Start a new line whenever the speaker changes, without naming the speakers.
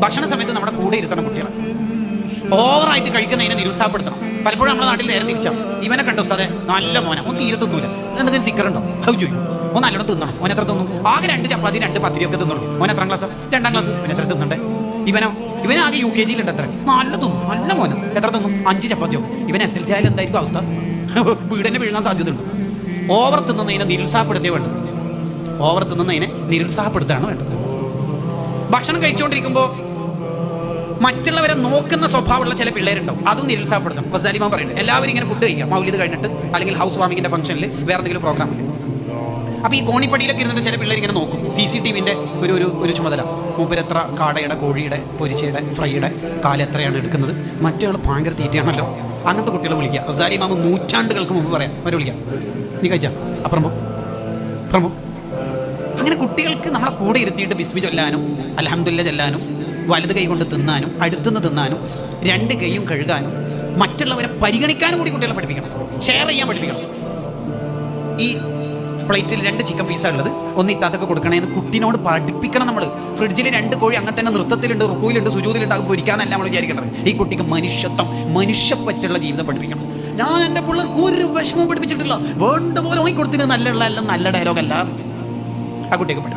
ഭക്ഷണ സമയത്ത് നമ്മുടെ കൂടെ ഇരുത്തണം കുട്ടികളെ. ഓവറായിട്ട് കഴിക്കുന്നതിനെ നിരുത്സാഹപ്പെടുത്തണം. പലപ്പോഴും നമ്മുടെ നാട്ടിൽ നേരെ തിരിച്ചാവും. ഇവനെ കണ്ടോ ഉസ്താദേ, നല്ല മോനെ, ഓൻ തീരെ തിന്നൂല, എന്തെങ്കിലും തിക്കറുണ്ടോ, ചോദിക്കും. ഓൻ നല്ലോണം തിന്നണം. ഓൻ എത്ര തിന്നും? ആകെ 2 ചപ്പാത്തി 2 പത്തിരിയൊക്കെ തിന്നുള്ളൂ. ഓൻ എത്രാം ക്ലാസ്? 2ാം ക്ലാസ്. പിന്നെ എത്ര തിന്നണ്ടേ? ഇവനെ ആകെ UKG എത്ര നല്ല തിന്നും, നല്ല മോനം. എത്ര തിന്നും? 5 ചപ്പാത്തിയൊക്കെ. ഇവൻ SLC ആയാലും എന്തായിരിക്കും അവസ്ഥ? വീടിനെ വീഴാൻ സാധ്യതയുണ്ട്. ഓവർ തിന്നുന്നതിനെ നിരുത്സാഹപ്പെടുത്തിയേ വേണ്ടത്. ഓവർ തിന്നുന്നതിനെ നിരുത്സാഹപ്പെടുത്തുകയാണ് വേണ്ടത്. ഭക്ഷണം കഴിച്ചുകൊണ്ടിരിക്കുമ്പോൾ മറ്റുള്ളവരെ നോക്കുന്ന സ്വഭാവമുള്ള ചില പിള്ളേരുണ്ടാവും, അതും നിരുത്സാഹപ്പെടുത്തണം. ഫസാലി ഇമാം പറയുന്നുണ്ട്, എല്ലാവരും ഇങ്ങനെ ഫുഡ് കഴിക്കുക മൗലിദ് കഴിഞ്ഞിട്ട്, അല്ലെങ്കിൽ ഹൗസ് വാമിങ്ങിന്റെ ഫംഗ്ഷനിൽ വേറെ എന്തെങ്കിലും പ്രോഗ്രാം. അപ്പോൾ ഈ കോണിപ്പടിയിലൊക്കെ ഇരുന്നിട്ട് ചില പിള്ളേർ ഇങ്ങനെ നോക്കും. CCTVന്റെ ഒരു ചുമതല. മൂപ്പരെത്ര കാടയുടെ, കോഴിയുടെ, പൊരിച്ചയുടെ, ഫ്രൈയുടെ കാല് എത്രയാണ് എടുക്കുന്നത്, മറ്റേ ആൾ ഭയങ്കര തീറ്റയാണല്ലോ. അങ്ങനത്തെ കുട്ടികളെ വിളിക്കുക. ഫസാലി ഇമാം നൂറ്റാണ്ടുകൾക്ക് മുമ്പ് പറയാം, അവരെ വിളിക്കാം, നീ കഴിച്ചാ അപ്പുറം പോ. അങ്ങനെ കുട്ടികൾക്ക് നമ്മളെ കൂടെ ഇരുത്തിയിട്ട് ബിസ്മി ചൊല്ലാനും അൽഹംദുലില്ലാ ചൊല്ലാനും, വലത് കൈ കൊണ്ട് തിന്നാനും, അടുത്തുനിന്ന് തിന്നാനും, 2 കൈയും കഴുകാനും, മറ്റുള്ളവരെ പരിഗണിക്കാനും കൂടി കുട്ടികളെ പഠിപ്പിക്കണം. ഷെയർ ചെയ്യാൻ പഠിപ്പിക്കണം. ഈ പ്ലേറ്റിൽ 2 ചിക്കൻ പീസാണ് ഉള്ളത്, ഒന്ന് ഇത്താത്തൊക്കെ കൊടുക്കണേന്ന് കുട്ടിനോട് പഠിപ്പിക്കണം. നമ്മൾ ഫ്രിഡ്ജിൽ 2 കോഴി അങ്ങനെ തന്നെ നൃത്തത്തിലുണ്ട്, റുക്കൂയിലുണ്ട്, സുജൂദിലുണ്ട്, അത് പൊരിക്കാന്നല്ല നമ്മൾ വിചാരിക്കേണ്ടത്. ഈ കുട്ടിക്ക് മനുഷ്യത്വം, മനുഷ്യപ്പറ്റുള്ള ജീവിതം പഠിപ്പിക്കണം. ഞാൻ എൻ്റെ പിള്ളേർക്ക് ഒരു വിഷമവും പഠിപ്പിച്ചിട്ടില്ല, വേണ്ട പോലെ വാങ്ങിക്കൊടുത്തിന്, നല്ല ഡയലോഗല്ല ആ കുട്ടിക്ക് പഠിപ്പിക്കും.